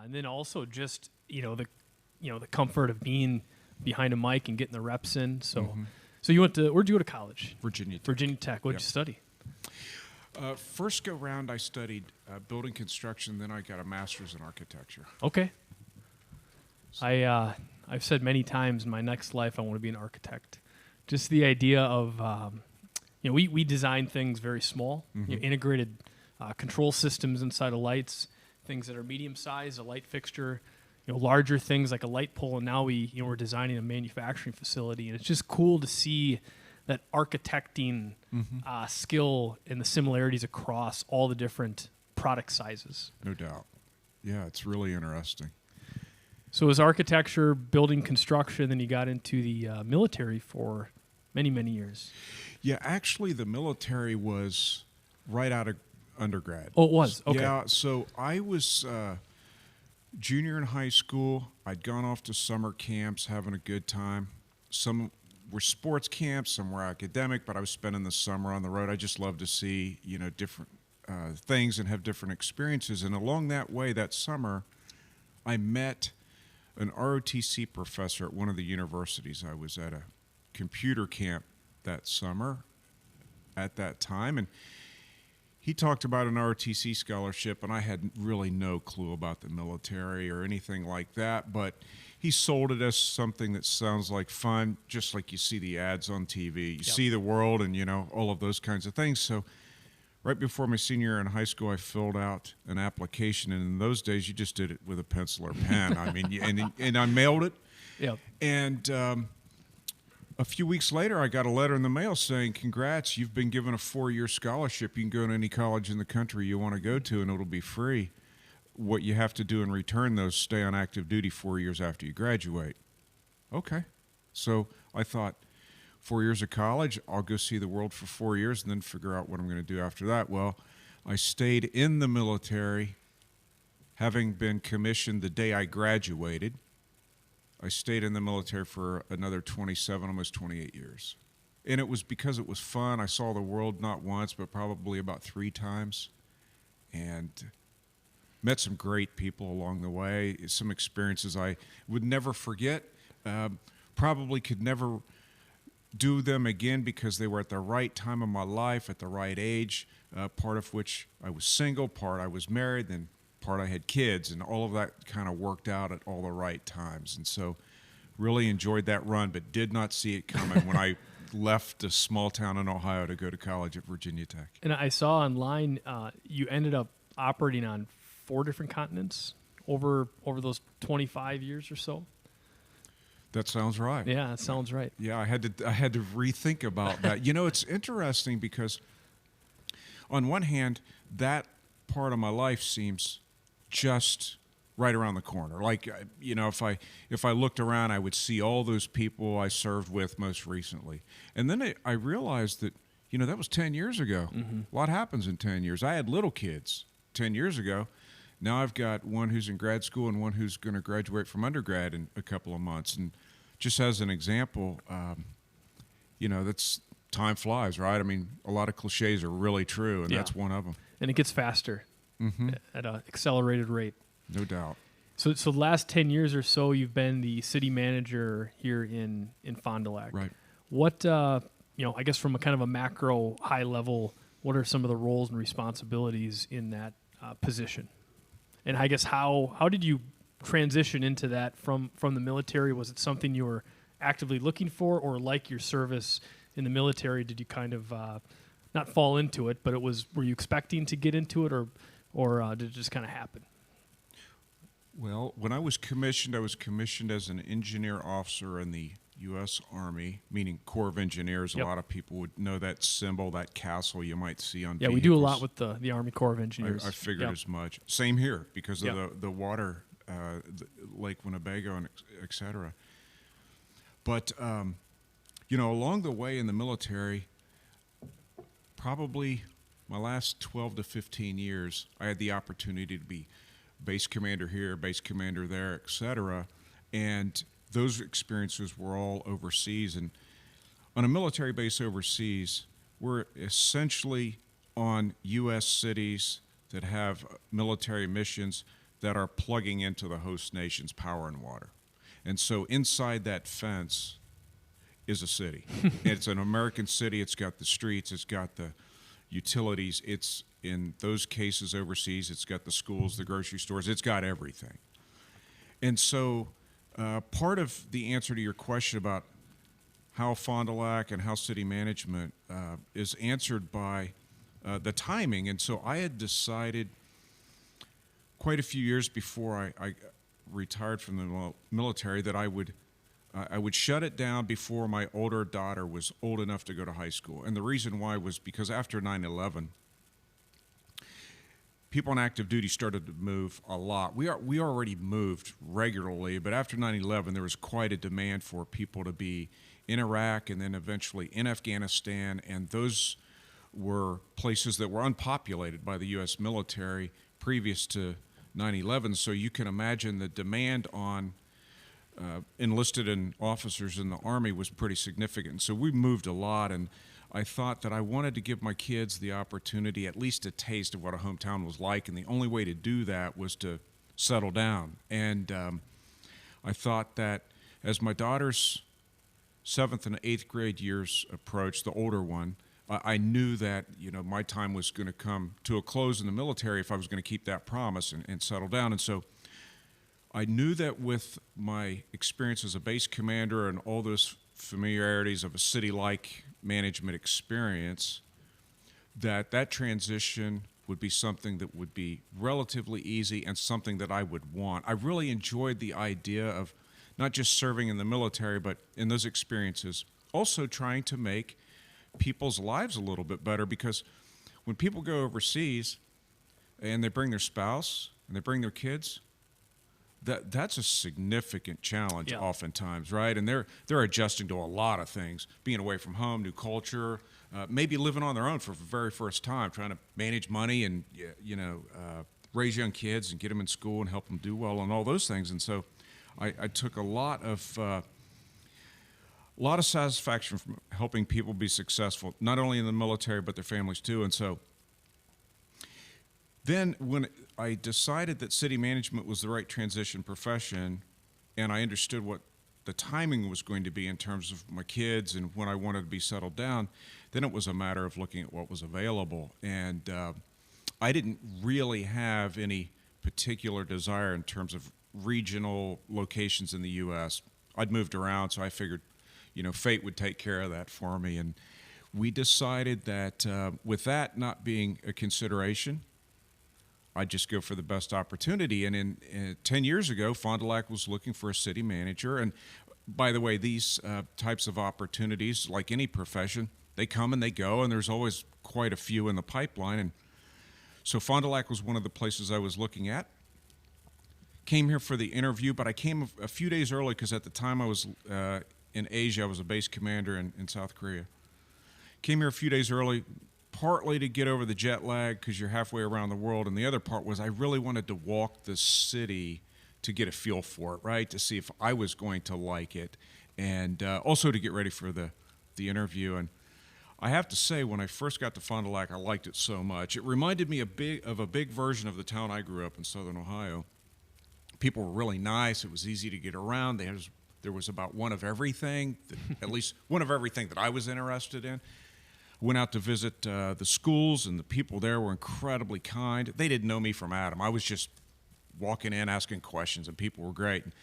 And then also just, the comfort of being behind a mic and getting the reps in. So, so you went to, where'd you go to college? Virginia Tech. Virginia Tech. What'd you study? First go round, I studied building construction. Then I got a master's in architecture. Okay. I've said many times in my next life I want to be an architect. Just the idea of, we design things very small, integrated control systems inside of lights, things that are medium size, a light fixture, larger things like a light pole, and now we're designing a manufacturing facility, and it's just cool to see that architecting skill and the similarities across all the different product sizes. No doubt. Yeah, it's really interesting. So it was architecture, building construction, then you got into the military for many, many years. Yeah, actually the military was right out of undergrad. Oh, it was? Okay. Yeah, so I was junior in high school. I'd gone off to summer camps, having a good time. Some were sports camps, some were academic, but I was spending the summer on the road. I just love to see, different things and have different experiences. And along that way, that summer, I met an ROTC professor at one of the universities. I was at a computer camp that summer at that time, and he talked about an ROTC scholarship, and I had really no clue about the military or anything like that, but he sold it as something that sounds like fun, just like you see the ads on TV. You see the world and, all of those kinds of things. So right before my senior year in high school, I filled out an application, and in those days, you just did it with a pencil or pen. I mean, and I mailed it. Yep. And a few weeks later, I got a letter in the mail saying, congrats, you've been given a 4-year scholarship. You can go to any college in the country you want to go to, and it'll be free. What you have to do in return, though, is stay on active duty 4 years after you graduate. Okay. So I thought, 4 years of college, I'll go see the world for 4 years and then figure out what I'm going to do after that. Well, I stayed in the military, having been commissioned the day I graduated. I stayed in the military for another 27, almost 28 years. And it was because it was fun. I saw the world not once, but probably about 3 times. And met some great people along the way, some experiences I would never forget, probably could never do them again because they were at the right time of my life, at the right age, part of which I was single, part I was married, then part I had kids, and all of that kind of worked out at all the right times. And so really enjoyed that run, but did not see it coming when I left a small town in Ohio to go to college at Virginia Tech. And I saw online you ended up operating on 4 different continents over those 25 years or so. That sounds right. Yeah, that sounds right. Yeah, I had to rethink about that. It's interesting because on one hand, that part of my life seems just right around the corner. Like, if I looked around, I would see all those people I served with most recently. And then I realized that, that was 10 years ago. A lot happens in 10 years. I had little kids 10 years ago. Now I've got one who's in grad school and one who's going to graduate from undergrad in a couple of months. And just as an example, that's time flies, right? I mean, a lot of cliches are really true, and that's one of them. And it gets faster at an accelerated rate. No doubt. So the last 10 years or so, you've been the city manager here in Fond du Lac. Right. What, I guess from a kind of a macro high level, what are some of the roles and responsibilities in that position? And I guess how did you transition into that from the military? Was it something you were actively looking for, or like your service in the military, did you kind of not fall into it, but were you expecting to get into it, or did it just kind of happen? Well, when I was commissioned as an engineer officer in the U.S. Army, meaning Corps of Engineers. A lot of people would know that symbol, that castle you might see on vehicles. We do a lot with the Army Corps of Engineers. I figured as much. Same here because of the water, Lake Winnebago, and et cetera. But, along the way in the military, probably my last 12 to 15 years, I had the opportunity to be base commander here, base commander there, et cetera. And those experiences were all overseas. And on a military base overseas, we're essentially on U.S. cities that have military missions that are plugging into the host nation's power and water. And so inside that fence is a city. It's an American city. It's got the streets. It's got the utilities. It's, in those cases overseas, it's got the schools, the grocery stores. It's got everything. And so part of the answer to your question about how Fond du Lac and how city management is answered by the timing. And so I had decided quite a few years before I retired from the military that I would shut it down before my older daughter was old enough to go to high school. And the reason why was because after 9/11, people on active duty started to move a lot. We already moved regularly, but after 9/11, there was quite a demand for people to be in Iraq and then eventually in Afghanistan, and those were places that were unpopulated by the U.S. military previous to 9/11. So you can imagine the demand on enlisted and officers in the Army was pretty significant. So we moved a lot, and I thought that I wanted to give my kids the opportunity, at least a taste of what a hometown was like, and the only way to do that was to settle down. And I thought that as my daughter's 7th and 8th grade years approached, the older one, I knew that, you know, my time was going to come to a close in the military if I was going to keep that promise and settle down. And so I knew that with my experience as a base commander and all those familiarities of a city-like management experience, that transition would be something that would be relatively easy and something that I would want. I really enjoyed the idea of not just serving in the military, but in those experiences, also trying to make people's lives a little bit better, because when people go overseas and they bring their spouse and they bring their kids, that's a significant challenge oftentimes, right? And they're adjusting to a lot of things, being away from home, new culture, maybe living on their own for the very first time, trying to manage money and raise young kids and get them in school and help them do well and all those things. And so I took a lot of satisfaction from helping people be successful, not only in the military but their families too. And so then when I decided that city management was the right transition profession, and I understood what the timing was going to be in terms of my kids and when I wanted to be settled down, then it was a matter of looking at what was available. And I didn't really have any particular desire in terms of regional locations in the U.S. I'd moved around, so I figured, fate would take care of that for me. And we decided that with that not being a consideration, I'd just go for the best opportunity. And in 10 years ago, Fond du Lac was looking for a city manager. And by the way, these types of opportunities, like any profession, they come and they go, and there's always quite a few in the pipeline. And so Fond du Lac was one of the places I was looking at. Came here for the interview, but I came a few days early because at the time I was in Asia. I was a base commander in South Korea. Came here a few days early, partly to get over the jet lag because you're halfway around the world, and the other part was I really wanted to walk the city to get a feel for it, right, to see if I was going to like it, and also to get ready for the interview. And I have to say, when I first got to Fond du Lac, I liked it so much. It reminded me of a big version of the town I grew up in, Southern Ohio. People were really nice. It was easy to get around. There was about one of everything, at least one of everything that I was interested in. Went out to visit the schools, and the people there were incredibly kind. They didn't know me from Adam. I was just walking in, asking questions, and people were great. And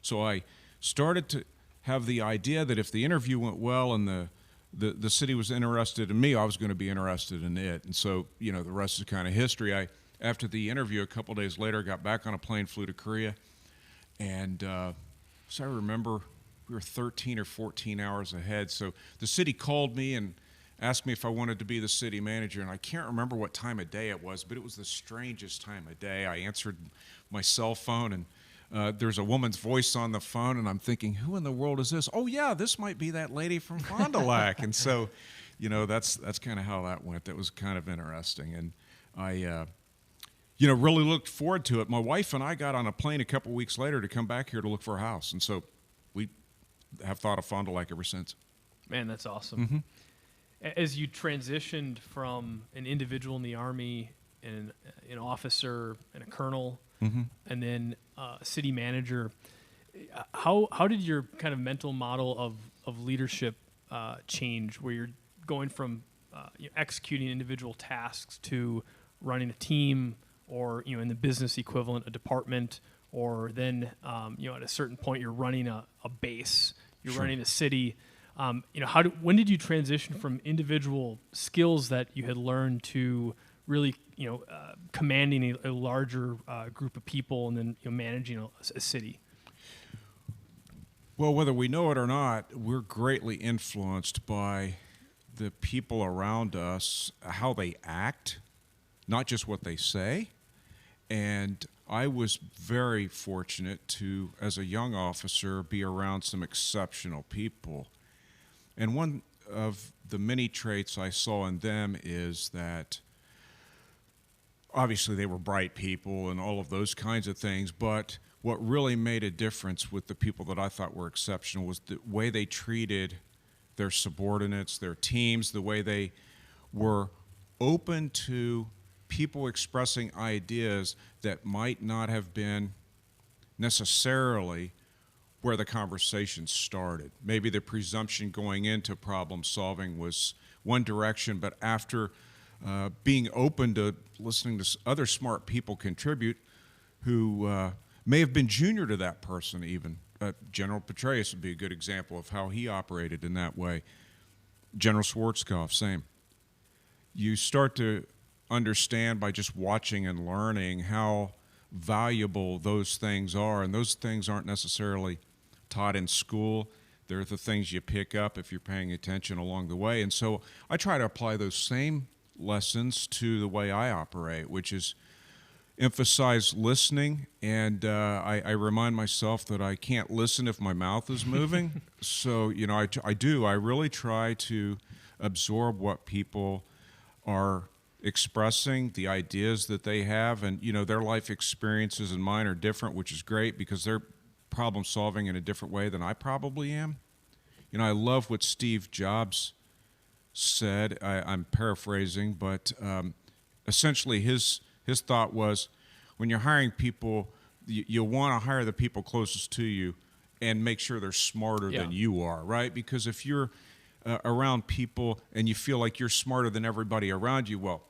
so I started to have the idea that if the interview went well and the city was interested in me, I was going to be interested in it. And so, the rest is kind of history. After the interview, a couple days later, got back on a plane, flew to Korea, and so I remember we were 13 or 14 hours ahead. So the city called me and asked me if I wanted to be the city manager, and I can't remember what time of day it was, but it was the strangest time of day. I answered my cell phone, and there's a woman's voice on the phone, and I'm thinking, who in the world is this? Oh, yeah, this might be that lady from Fond du Lac. And so, that's kind of how that went. That was kind of interesting, and I really looked forward to it. My wife and I got on a plane a couple weeks later to come back here to look for a house, and so we have thought of Fond du Lac ever since. Man, that's awesome. Mm-hmm. As you transitioned from an individual in the Army and an officer and a colonel and then city manager. How did your kind of mental model of leadership change, where you're going from executing individual tasks to running a team, or in the business equivalent, a department, or then at a certain point you're running a base, you're running a city. When did you transition from individual skills that you had learned to really commanding a larger group of people, and then managing a city? Well, whether we know it or not, we're greatly influenced by the people around us, how they act, not just what they say. And I was very fortunate to, as a young officer, be around some exceptional people. And one of the many traits I saw in them is that obviously they were bright people and all of those kinds of things, but what really made a difference with the people that I thought were exceptional was the way they treated their subordinates, their teams, the way they were open to people expressing ideas that might not have been necessarily where the conversation started. Maybe the presumption going into problem solving was one direction, but after being open to listening to other smart people contribute who may have been junior to that person even. General Petraeus would be a good example of how he operated in that way. General Schwarzkopf, same. You start to understand by just watching and learning how valuable those things are, and those things aren't necessarily taught in school. They're the things you pick up if you're paying attention along the way. And so I try to apply those same lessons to the way I operate, which is emphasize listening, and I remind myself that I can't listen if my mouth is moving. So, I really try to absorb what people are expressing, the ideas that they have, and, their life experiences and mine are different, which is great because they're problem solving in a different way than I probably am. I love what Steve Jobs said. I'm paraphrasing, but essentially his thought was, when you're hiring people, you want to hire the people closest to you and make sure they're smarter than you are, right? Because if you're around people and you feel like you're smarter than everybody around you, well,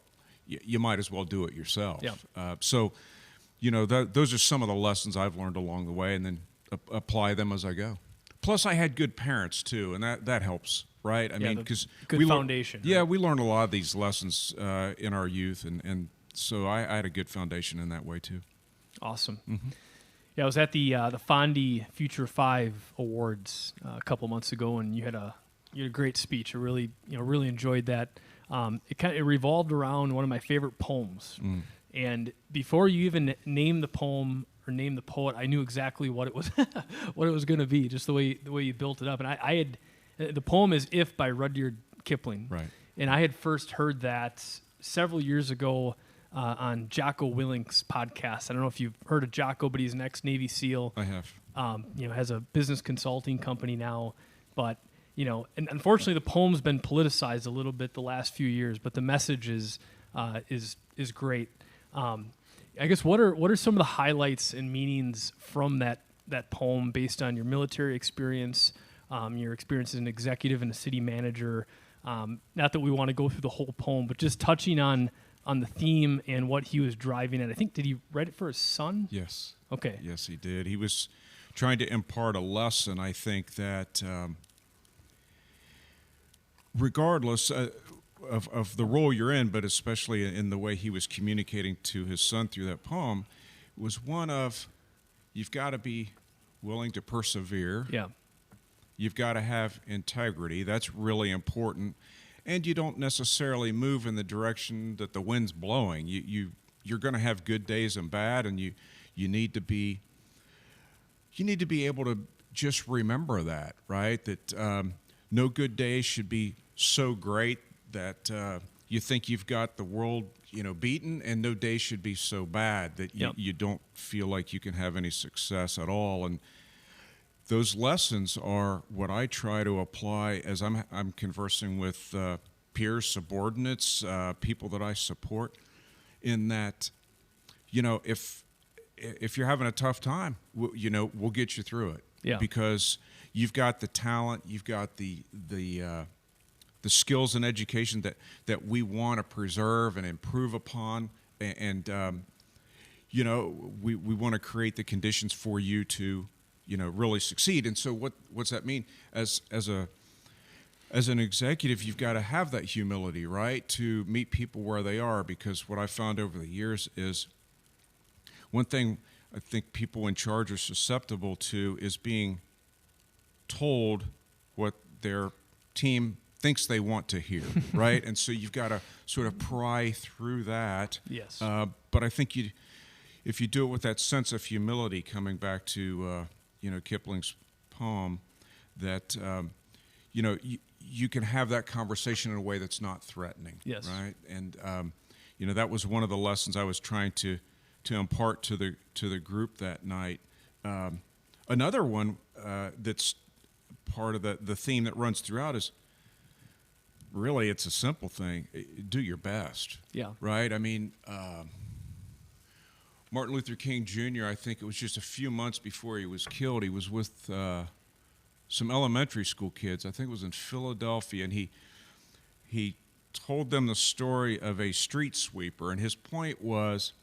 you might as well do it yourself. Yeah. Those are some of the lessons I've learned along the way, and then apply them as I go. Plus, I had good parents, too, and that helps, right? I mean, because good foundation. Yeah, we learned a lot of these lessons in our youth, and so I had a good foundation in that way too. Awesome. Mm-hmm. Yeah, I was at the Fond Future 5 Awards a couple months ago, and you had a great speech. I really enjoyed that. It revolved around one of my favorite poems, and before you even named the poem or named the poet, I knew exactly what it was what it was going to be, just the way you built it up. And I had the poem is "If" by Rudyard Kipling, right? And I had first heard that several years ago. On Jocko Willink's podcast. I don't know if you've heard of Jocko, but he's an ex-Navy SEAL. I have. Has a business consulting company now. But, and unfortunately the poem's been politicized a little bit the last few years, but the message is great. I guess what are some of the highlights and meanings from that poem based on your military experience, your experience as an executive and a city manager? Not that we want to go through the whole poem, but just touching on the theme and what he was driving at. I think, did he write it for his son? Yes. Okay. Yes, he did. He was trying to impart a lesson, I think, that regardless of the role you're in, but especially in the way he was communicating to his son through that poem, was one of, you've got to be willing to persevere. Yeah. You've got to have integrity. That's really important. And you don't necessarily move in the direction that the wind's blowing. You're going to have good days and bad, and you need to be able to just remember that, right? That no good day should be so great that you think you've got the world beaten, and no day should be so bad that you don't feel like you can have any success at all. And those lessons are what I try to apply as I'm conversing with peers, subordinates, people that I support, in that, if if you're having a tough time, we'll get you through it. Yeah. Because you've got the talent, you've got the skills and education that we want to preserve and improve upon, and we want to create the conditions for you to really succeed. And so what's that mean? As an executive, you've got to have that humility, right, to meet people where they are. Because what I found over the years is one thing I think people in charge are susceptible to is being told what their team thinks they want to hear, right? And so you've got to sort of pry through that. Yes. But I think if you do it with that sense of humility, coming back to Kipling's poem, that you can have that conversation in a way that's not threatening. Yes. Right. And that was one of the lessons I was trying to impart to the group that night. Another one that's part of the theme that runs throughout is really, it's a simple thing. Do your best. Yeah. Right. I mean, Martin Luther King Jr., I think it was just a few months before he was killed, he was with some elementary school kids. I think it was in Philadelphia, and he told them the story of a street sweeper. And his point was,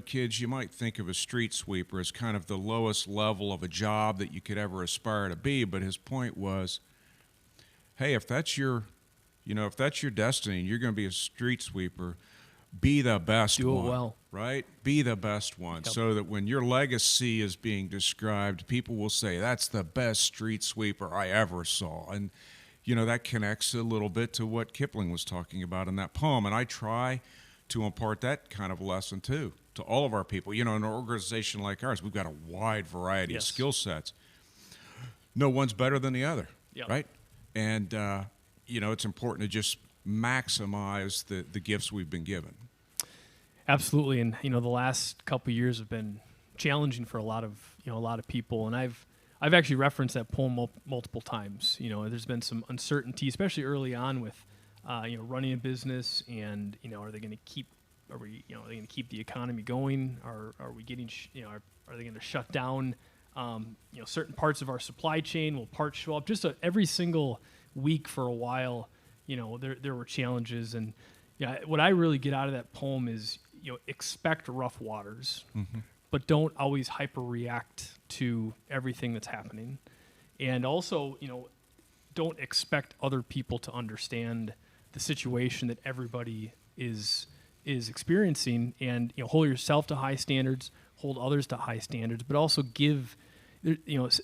kids, you might think of a street sweeper as kind of the lowest level of a job that you could ever aspire to be. But his point was, hey, if that's your destiny and you're going to be a street sweeper, be the best one. Do it well. Right? Be the best one. Yep. So that when your legacy is being described, people will say, that's the best street sweeper I ever saw. And, that connects a little bit to what Kipling was talking about in that poem. And I try to impart that kind of lesson, too, to all of our people. In an organization like ours, we've got a wide variety of skill sets. No one's better than the other, Yep. right? And, it's important to just maximize the gifts we've been given. Absolutely. And, the last couple of years have been challenging for a lot of people. And I've actually referenced that poem multiple times. There's been some uncertainty, especially early on with, running a business, and, are they going to keep the economy going? Are we getting, are they going to shut down, certain parts of our supply chain? Will parts show up? Just every single week for a while, there were challenges. And what I really get out of that poem is, expect rough waters, but don't always hyper react to everything that's happening. And also, don't expect other people to understand the situation that everybody is experiencing. And, hold yourself to high standards, hold others to high standards, but also give,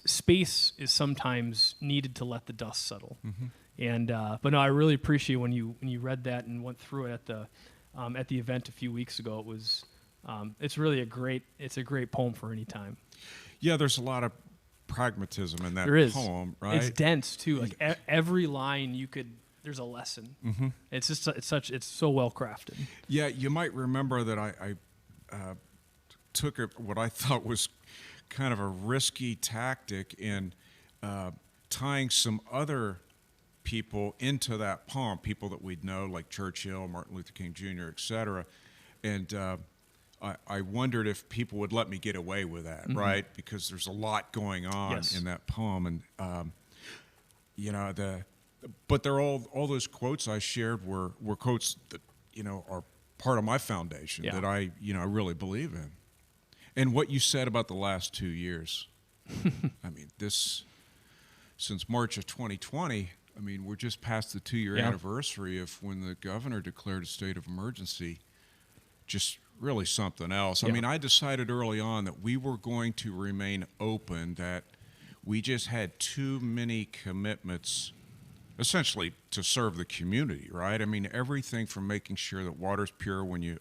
space is sometimes needed to let the dust settle. And but no, I really appreciate when you read that and went through it at the event a few weeks ago. It was it's really a great poem for any time. Yeah, there's a lot of pragmatism in that poem, right? It's dense too. Like every line there's a lesson. It's just it's so well crafted. Yeah, you might remember that I took what I thought was kind of a risky tactic in tying some other people into that poem, people that we'd know, like Churchill, Martin Luther King Jr., et cetera. And I wondered if people would let me get away with that, right? Because there's a lot going on in that poem. And, but they're all those quotes I shared were quotes that, are part of my foundation that I really believe in. And what you said about the last 2 years, I mean, since March of 2020, I mean, we're just past the 2-year anniversary of when the governor declared a state of emergency. Just really something else. I mean, I decided early on that we were going to remain open, that we just had too many commitments essentially to serve the community, right? I mean, everything from making sure that water's pure when you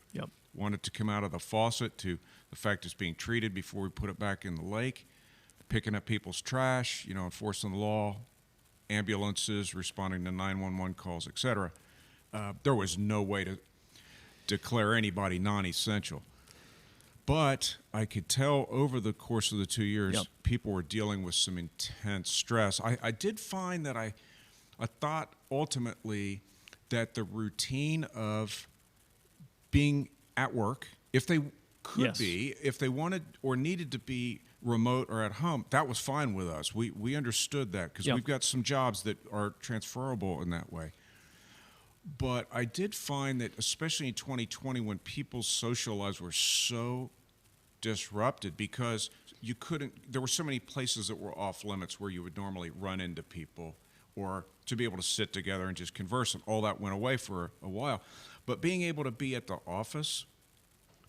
want it to come out of the faucet, to the fact it's being treated before we put it back in the lake, picking up people's trash, enforcing the law, ambulances, responding to 911 calls, et cetera. There was no way to declare anybody non-essential. But I could tell over the course of the 2 years, people were dealing with some intense stress. I did find that I thought ultimately that the routine of being at work, if they could Yes. be, if they wanted or needed to be remote or at home, that was fine with us. We understood that because Yep. we've got some jobs that are transferable in that way. But I did find that, especially in 2020, when people's social lives were so disrupted because there were so many places that were off limits where you would normally run into people or to be able to sit together and just converse, and all that went away for a while. But being able to be at the office,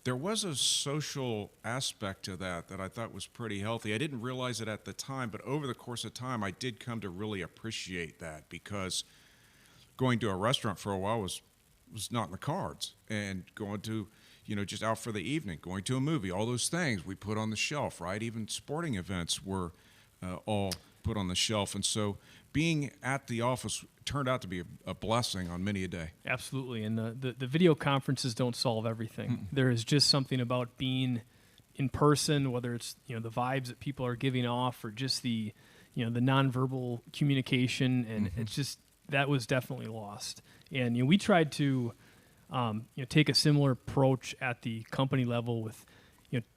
there was a social aspect to that I thought was pretty healthy. I didn't realize it at the time, but over the course of time, I did come to really appreciate that, because going to a restaurant for a while was not in the cards, and going to, just out for the evening, going to a movie, all those things we put on the shelf, right? Even sporting events were all put on the shelf. And so being at the office turned out to be a blessing on many a day. Absolutely. And the video conferences don't solve everything. Mm-mm. There is just something about being in person, whether it's, the vibes that people are giving off or just the nonverbal communication. And Mm-hmm. it's just, that was definitely lost. And, we tried to, take a similar approach at the company level with,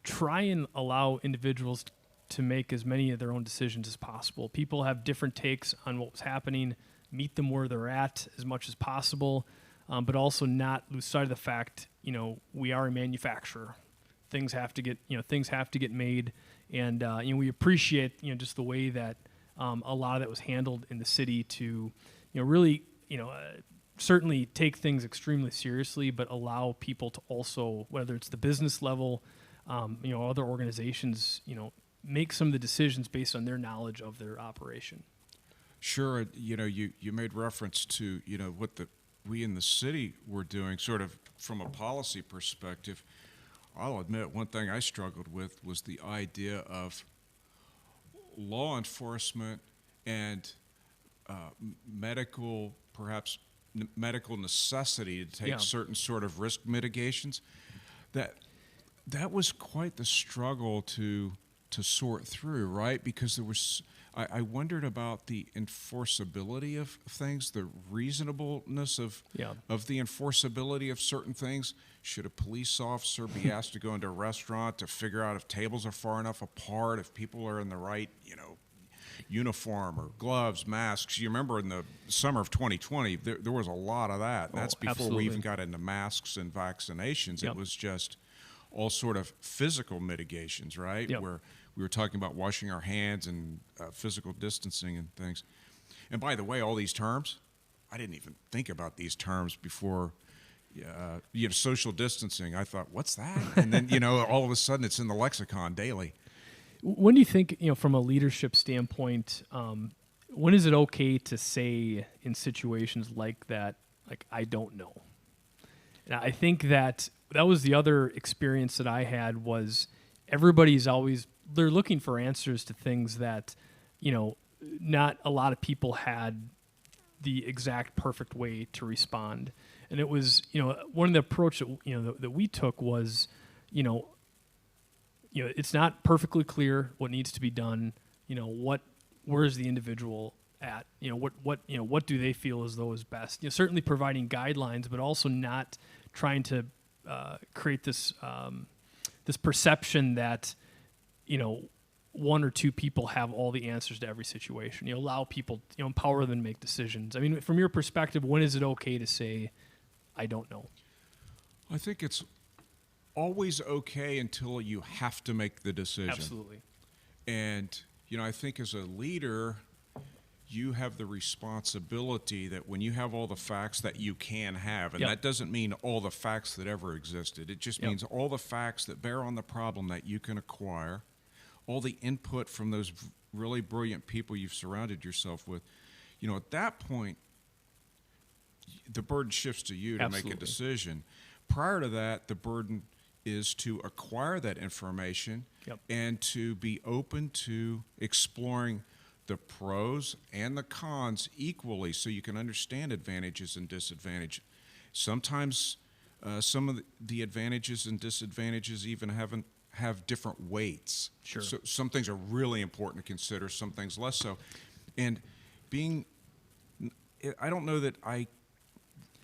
try and allow individuals to make as many of their own decisions as possible. People have different takes on what was happening, meet them where they're at as much as possible, but also not lose sight of the fact, we are a manufacturer. Things have to get made. And, we appreciate, just the way that a lot of that was handled in the city to, really, certainly take things extremely seriously, but allow people to also, whether it's the business level, other organizations, make some of the decisions based on their knowledge of their operation. Sure. You made reference to, what we in the city were doing sort of from a policy perspective. I'll admit one thing I struggled with was the idea of law enforcement and medical necessity to take certain sort of risk mitigations. That was quite the struggle to sort through, right? Because I wondered about the enforceability of things, the reasonableness of the enforceability of certain things. Should a police officer be asked to go into a restaurant to figure out if tables are far enough apart, if people are in the right, uniform or gloves, masks? You remember in the summer of 2020, there was a lot of that. And that's before absolutely. we even got into masks and vaccinations. Yep. It was just all sort of physical mitigations, right? Yep. Where we were talking about washing our hands and physical distancing and things. And by the way, all these terms, I didn't even think about these terms before. Social distancing. I thought, what's that? And then, all of a sudden it's in the lexicon daily. When do you think, from a leadership standpoint, when is it okay to say in situations like that, like, I don't know? And I think that was the other experience that I had was they're looking for answers to things that, not a lot of people had the exact perfect way to respond. And it was, one of the approach that, that we took was, it's not perfectly clear what needs to be done. Where is the individual at? What do they feel as though is best? Certainly providing guidelines, but also not trying to create this this perception that one or two people have all the answers to every situation. Allow people, empower them to make decisions. I mean, from your perspective, when is it okay to say, I don't know? I think it's always okay until you have to make the decision. Absolutely. And, I think as a leader, you have the responsibility that when you have all the facts that you can have, and that doesn't mean all the facts that ever existed. It just means all the facts that bear on the problem that you can acquire, all the input from those really brilliant people you've surrounded yourself with. At that point, the burden shifts to you to make a decision. Prior to that, the burden is to acquire that information and to be open to exploring the pros and the cons equally so you can understand advantages and disadvantages. Sometimes some of the advantages and disadvantages even have different weights. Sure. So some things are really important to consider, some things less so. And I don't know that I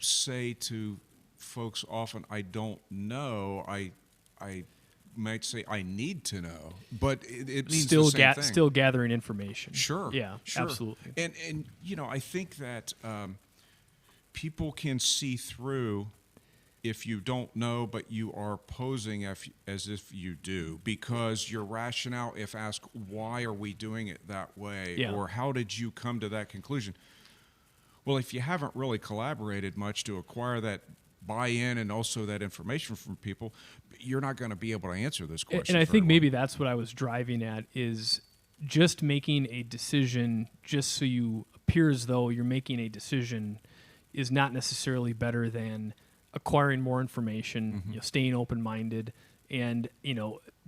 say to folks often, I don't know. I might say I need to know, but it means still the same thing. still gathering information. Sure. Yeah, sure. absolutely. And I think that people can see through if you don't know, but you are posing as if you do, because your rationale, if asked, why are we doing it that way, Yeah. or how did you come to that conclusion? Well, if you haven't really collaborated much to acquire that buy-in and also that information from people, you're not going to be able to answer this question. And I think very maybe that's what I was driving at, is just making a decision just so you appear as though you're making a decision is not necessarily better than acquiring more information, staying open-minded, and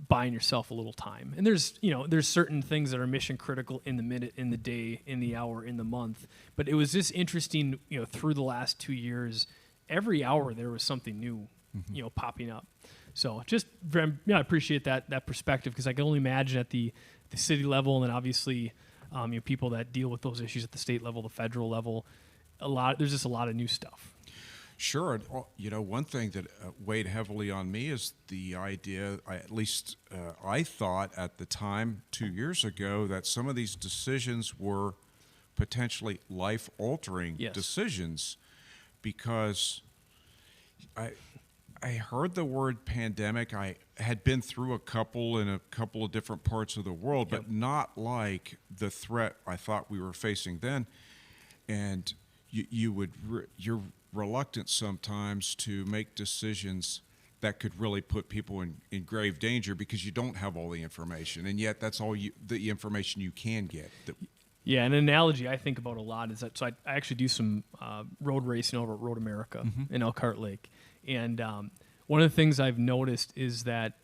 buying yourself a little time. And there's certain things that are mission critical in the minute, in the day, in the hour, in the month. But it was just interesting, through the last 2 years, every hour there was something new, popping up. So just, I appreciate that perspective, because I can only imagine at the city level, and then obviously, people that deal with those issues at the state level, the federal level, there's just a lot of new stuff. Sure. One thing that weighed heavily on me is the idea, I thought at the time 2 years ago, that some of these decisions were potentially life-altering decisions, because I heard the word pandemic. I had been through a couple in a couple of different parts of the world, but not like the threat I thought we were facing then. And you're reluctant sometimes to make decisions that could really put people in grave danger, because you don't have all the information, and yet that's all the information you can get. Yeah, an analogy I think about a lot is that, so I actually do some road racing over at Road America in Elkhart Lake, and one of the things I've noticed is that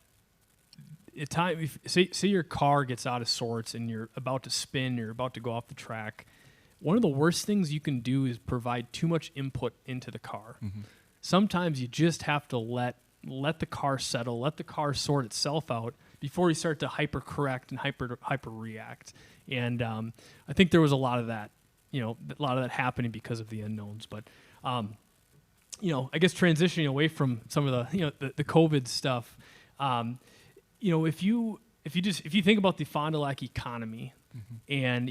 say your car gets out of sorts and you're about to spin, you're about to go off the track, one of the worst things you can do is provide too much input into the car. Sometimes you just have to let the car settle, let the car sort itself out before you start to hyper-correct and hyper-react. And I think there was a lot of that, happening because of the unknowns. But, I guess transitioning away from some of the COVID stuff, if you think about the Fond du Lac economy, and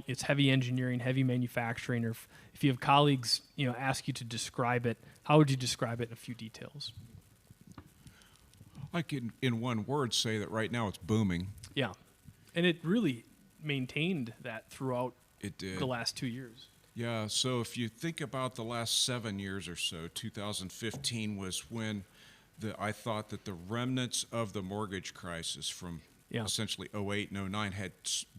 it's heavy engineering, heavy manufacturing, or if you have colleagues ask you to describe it, how would you describe it in a few details? I can, in one word, say that right now it's booming. Yeah, and it really maintained that throughout the last 2 years. Yeah, so if you think about the last 7 years or so, 2015 was when I thought that the remnants of the mortgage crisis from essentially 08 and 09 had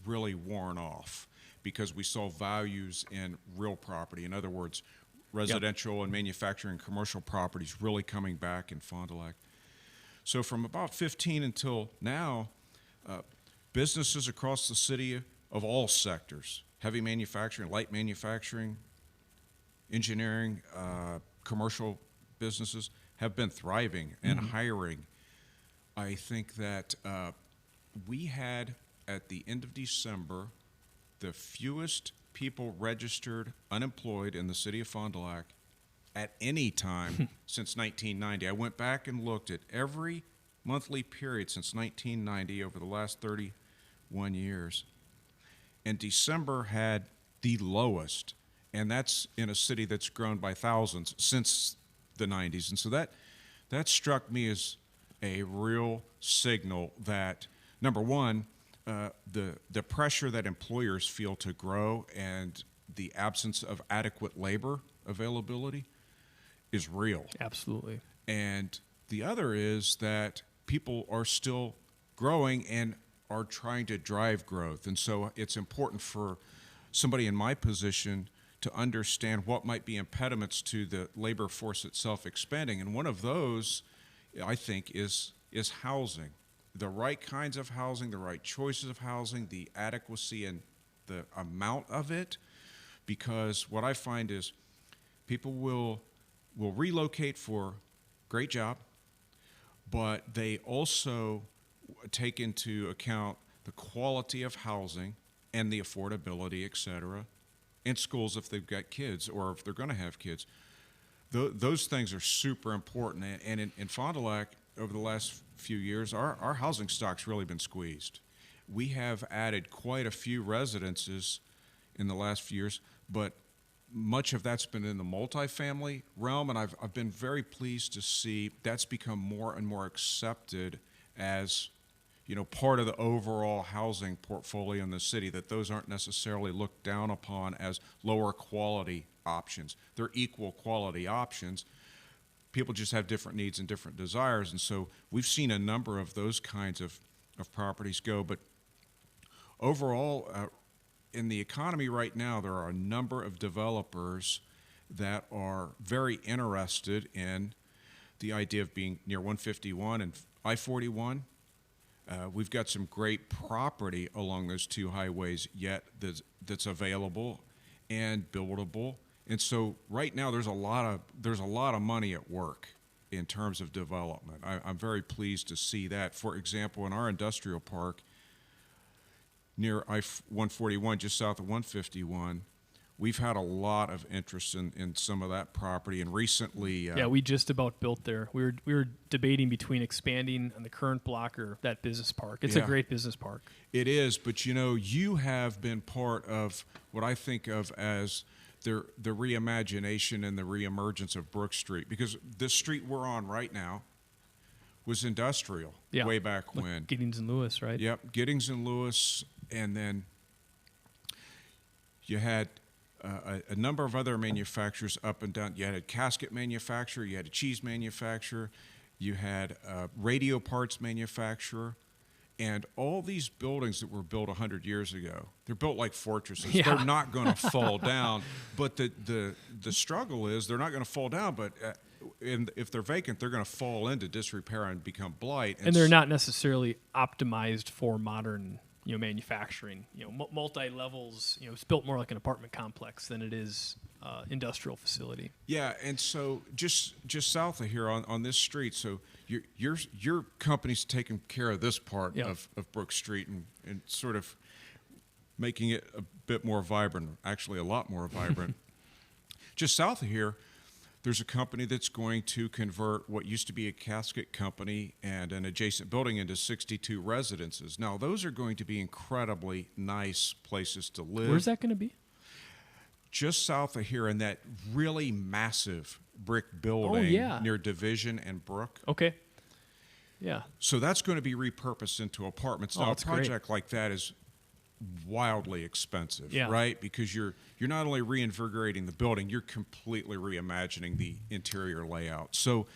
really worn off, because we saw values in real property. In other words, residential and manufacturing commercial properties really coming back in Fond du Lac. So from about 15 until now, businesses across the city of all sectors, heavy manufacturing, light manufacturing, engineering, commercial businesses, have been thriving and hiring. I think that we had, at the end of December, the fewest people registered unemployed in the city of Fond du Lac at any time since 1990. I went back and looked at every monthly period since 1990 over the last 31 years. And December had the lowest, and that's in a city that's grown by thousands since the 90s. And so that struck me as a real signal that, number one, the pressure that employers feel to grow and the absence of adequate labor availability is real. Absolutely. And the other is that people are still growing and are trying to drive growth. And so it's important for somebody in my position to understand what might be impediments to the labor force itself expanding. And one of those, I think, is housing. The right kinds of housing, the right choices of housing, the adequacy and the amount of it. Because what I find is people will relocate for great job, but they also take into account the quality of housing and the affordability, et cetera, and schools if they've got kids or if they're going to have kids. Those things are super important. And in Fond du Lac, over the last few years, our housing stock's really been squeezed. We have added quite a few residences in the last few years, but much of that's been in the multifamily realm, and I've been very pleased to see that's become more and more accepted as, part of the overall housing portfolio in the city, that those aren't necessarily looked down upon as lower quality options. They're equal quality options. People just have different needs and different desires, and so we've seen a number of those kinds of properties go. But overall, in the economy right now, there are a number of developers that are very interested in the idea of being near 151 and I-41. We've got some great property along those two highways yet that's available and buildable. And so right now there's a lot of money at work in terms of development. I'm very pleased to see that. For example, in our industrial park, near I-141, just south of 151, we've had a lot of interest in some of that property. And recently, we just about built there. We were debating between expanding on the current block or that business park. It's a great business park. It is, but you have been part of what I think of as the reimagination and the reemergence of Brooke Street, because this street we're on right now was industrial way back when. Giddings and Lewis, right? Yep, Giddings and Lewis. And then you had a number of other manufacturers up and down. You had a casket manufacturer, you had a cheese manufacturer, you had a radio parts manufacturer, and all these buildings that were built 100 years ago, they're built like fortresses. Yeah. They're not going to fall down, but the struggle is they're not going to fall down, but if they're vacant, they're going to fall into disrepair and become blight. And they're not necessarily optimized for modern manufacturing, multi-levels, it's built more like an apartment complex than it is industrial facility. Yeah, and so just south of here on this street, so your company's taking care of this part of Brooke Street and sort of making it a bit more vibrant, actually a lot more vibrant. Just south of here, there's a company that's going to convert what used to be a casket company and an adjacent building into 62 residences. Now, those are going to be incredibly nice places to live. Where's that going to be? Just south of here in that really massive brick building near Division and Brook. Okay. Yeah. So that's going to be repurposed into apartments. Now, a project like that is wildly expensive, right? Because you're not only reinvigorating the building, you're completely reimagining the interior layout. So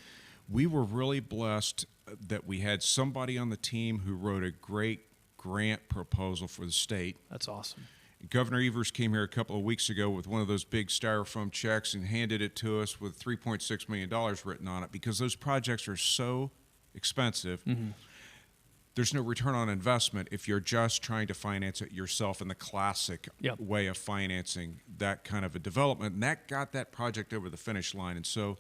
we were really blessed that we had somebody on the team who wrote a great grant proposal for the state. That's awesome. Governor Evers came here a couple of weeks ago with one of those big styrofoam checks and handed it to us with $3.6 million written on it, because those projects are so expensive. Mm-hmm. There's no return on investment if you're just trying to finance it yourself in the classic way of financing that kind of a development. And that got that project over the finish line. And so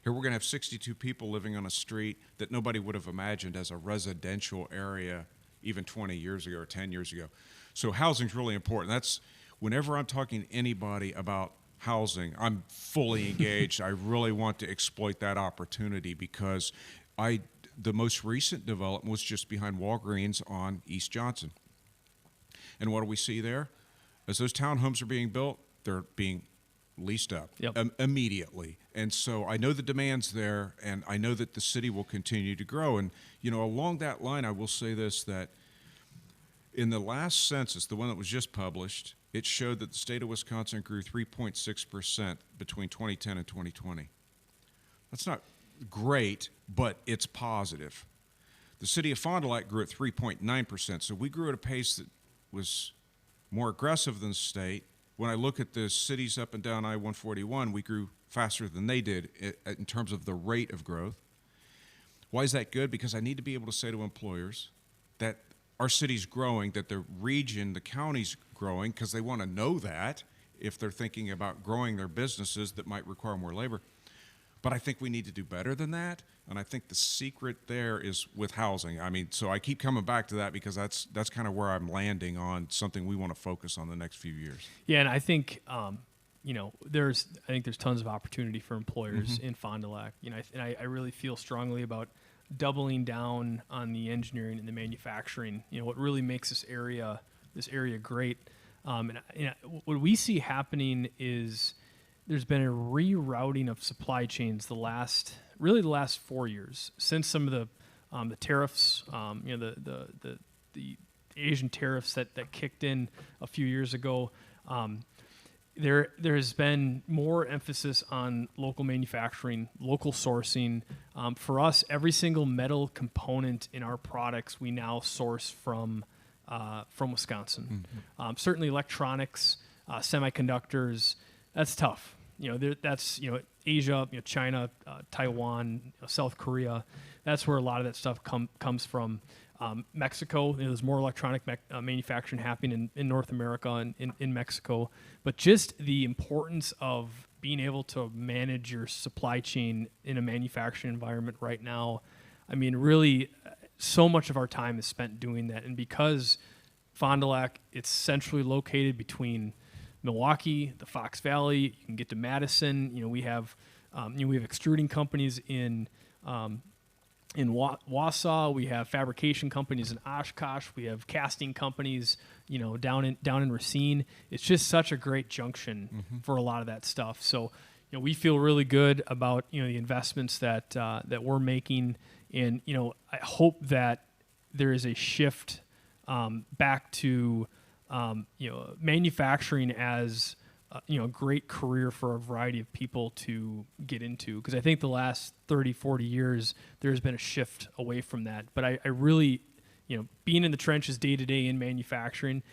here we're going to have 62 people living on a street that nobody would have imagined as a residential area even 20 years ago or 10 years ago. So housing's really important. That's whenever I'm talking to anybody about housing, I'm fully engaged. I really want to exploit that opportunity because the most recent development was just behind Walgreens on East Johnson. And what do we see there? As those townhomes are being built, they're being leased up immediately. And so I know the demand's there, and I know that the city will continue to grow. And, along that line, I will say this, that in the last census, the one that was just published, it showed that the state of Wisconsin grew 3.6% between 2010 and 2020. That's not great, but it's positive. The city of Fond du Lac grew at 3.9%, so we grew at a pace that was more aggressive than the state. When I look at the cities up and down I-141, we grew faster than they did in terms of the rate of growth. Why is that good? Because I need to be able to say to employers that our city's growing, that the region, the county's growing, because they want to know that if they're thinking about growing their businesses that might require more labor. But I think we need to do better than that, and I think the secret there is with housing. I mean, so I keep coming back to that because that's kind of where I'm landing on something we want to focus on the next few years. Yeah, and I think there's tons of opportunity for employers in Fond du Lac. I really feel strongly about doubling down on the engineering and the manufacturing. What really makes this area great. And what we see happening is there's been a rerouting of supply chains the last 4 years since some of the tariffs, the Asian tariffs that kicked in a few years ago. There has been more emphasis on local manufacturing, local sourcing. For us, every single metal component in our products we now source from Wisconsin. Mm-hmm. Certainly electronics, semiconductors, that's tough. That's Asia, China, Taiwan, South Korea. That's where a lot of that stuff comes from. Mexico, there's more electronic manufacturing happening in North America and in Mexico. But just the importance of being able to manage your supply chain in a manufacturing environment right now, really so much of our time is spent doing that. And because Fond du Lac, it's centrally located between Milwaukee, the Fox Valley, you can get to Madison. We have extruding companies in Wausau, we have fabrication companies in Oshkosh, we have casting companies, down in Racine. It's just such a great junction for a lot of that stuff. So, we feel really good about the investments that we're making, and I hope that there is a shift back to manufacturing as a great career for a variety of people to get into, because I think the last 30, 40 years, there's been a shift away from that. But I really, being in the trenches day to day in manufacturing,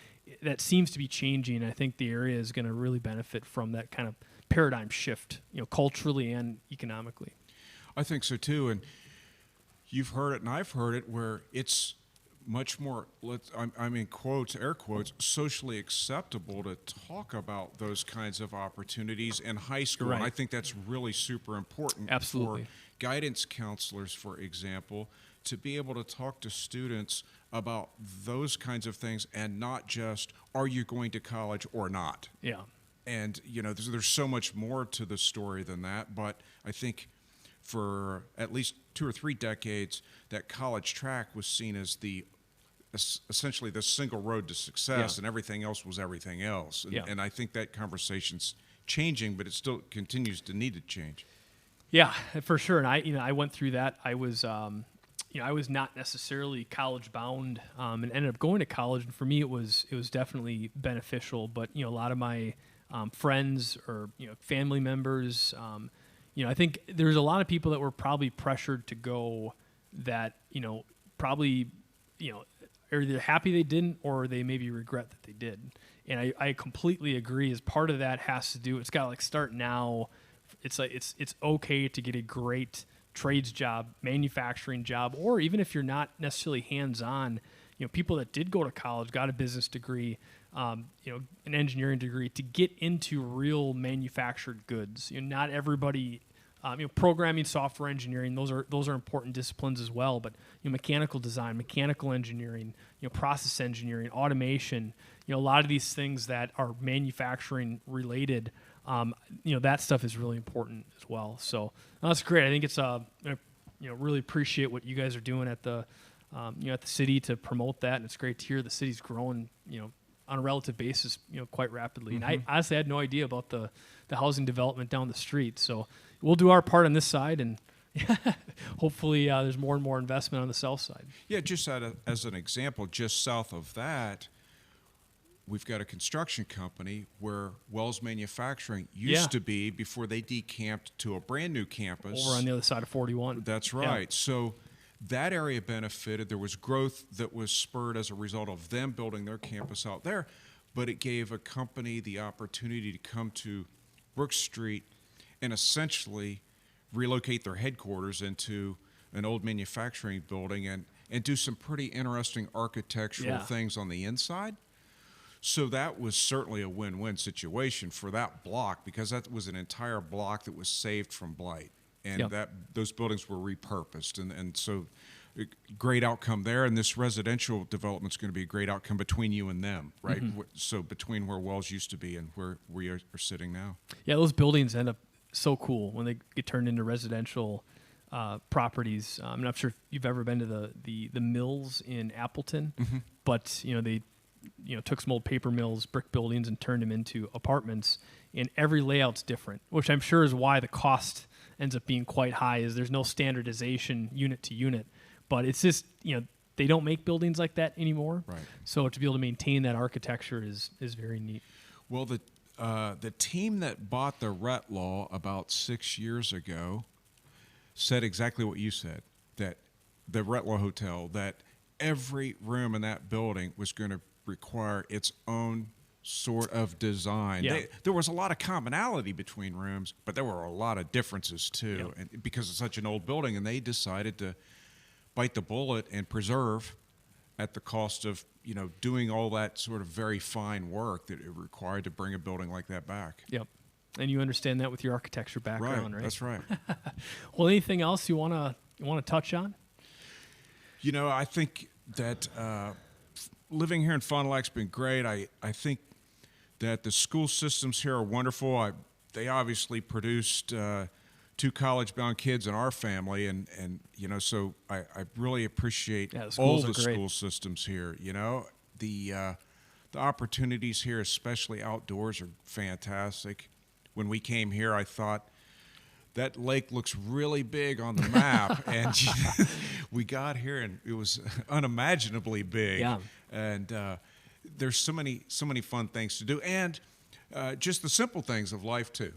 that seems to be changing. I think the area is going to really benefit from that kind of paradigm shift, culturally and economically. I think so too. And you've heard it and I've heard it, where it's much more, I'm in quotes, air quotes, socially acceptable to talk about those kinds of opportunities in high school. Right. And I think that's really super important. Absolutely. For guidance counselors, for example, to be able to talk to students about those kinds of things, and not just, are you going to college or not? Yeah. And, there's so much more to the story than that. But I think for at least 2 or 3 decades, that college track was seen as essentially the single road to success, and everything else was everything else. And I think that conversation's changing, but it still continues to need to change. Yeah, for sure. And I went through that. I was not necessarily college bound, and ended up going to college. And for me, it was definitely beneficial. But a lot of my friends or family members, I think there's a lot of people that were probably pressured to go that probably are either happy they didn't, or they maybe regret that they did. And I completely agree. As part of that has to do, it's got to start now. It's like it's okay to get a great trades job, manufacturing job, or even if you're not necessarily hands-on, people that did go to college, got a business degree, an engineering degree, to get into real manufactured goods. Not everybody, programming, software engineering, those are important disciplines as well. But mechanical design, mechanical engineering, process engineering, automation, a lot of these things that are manufacturing related. That stuff is really important as well. So that's great. I think it's really appreciate what you guys are doing at the city to promote that, and it's great to hear the city's growing on a relative basis quite rapidly. And I honestly had no idea about the housing development down the street. So we'll do our part on this side, and hopefully there's more and more investment on the south side. Yeah, just as an example, just south of that, we've got a construction company where Wells Manufacturing used to be before they decamped to a brand new campus. Over on the other side of 41. That's right. Yeah. So that area benefited. There was growth that was spurred as a result of them building their campus out there, but it gave a company the opportunity to come to Brooke Street and essentially relocate their headquarters into an old manufacturing building and do some pretty interesting architectural things on the inside. So that was certainly a win-win situation for that block, because that was an entire block that was saved from blight, and those buildings were repurposed, and so great outcome there. And this residential development is going to be a great outcome between you and them, right? So between where Wells used to be and where we are sitting now. Yeah, those buildings end up so cool when they get turned into residential properties. I'm not sure if you've ever been to the mills in Appleton, but they took some old paper mills, brick buildings, and turned them into apartments. And every layout's different, which I'm sure is why the cost ends up being quite high. Is there's no standardization unit to unit, but it's just they don't make buildings like that anymore. Right. So to be able to maintain that architecture is very neat. Well, the team that bought the Retlaw about 6 years ago said exactly what you said, that the Retlaw Hotel, that every room in that building was going to require its own sort of design. Yeah. There was a lot of commonality between rooms, but there were a lot of differences too, and because it's such an old building, and they decided to bite the bullet and preserve at the cost of doing all that sort of very fine work that it required to bring a building like that back. Yep. And you understand that with your architecture background, right? That's right. Well, anything else you want to touch on? I think that living here in Fond du Lac's been great. I think that the school systems here are wonderful. They obviously produced 2 college-bound kids in our family, and so I really appreciate all the school systems here. The opportunities here, especially outdoors, are fantastic. When we came here, I thought that lake looks really big on the map, and we got here and it was unimaginably big. Yeah. And there's so many fun things to do, and just the simple things of life too.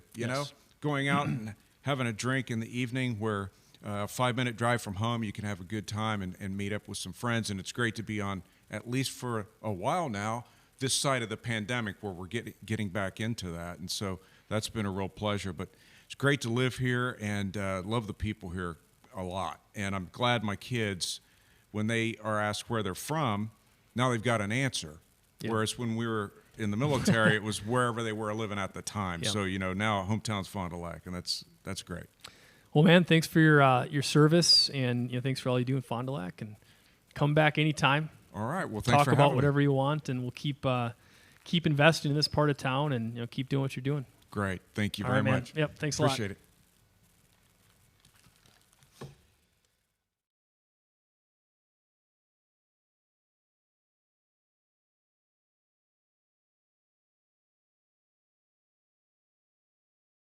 Going out and having a drink in the evening, where a 5-minute drive from home, you can have a good time and meet up with some friends. And it's great to be on, at least for a while now, this side of the pandemic, where we're getting back into that. And so that's been a real pleasure. But it's great to live here, and love the people here a lot. And I'm glad my kids, when they are asked where they're from, now they've got an answer. Yeah. Whereas when we were in the military, it was wherever they were living at the time. Yeah. So now hometown's Fond du Lac, and that's great. Well, man, thanks for your service, and thanks for all you do in Fond du Lac. And come back anytime. All right. Well, thanks Talk for about having whatever me. you want, and we'll keep investing in this part of town, and keep doing what you're doing. Great. Thank you All very right, man. much. Yep. Thanks a lot. Appreciate it.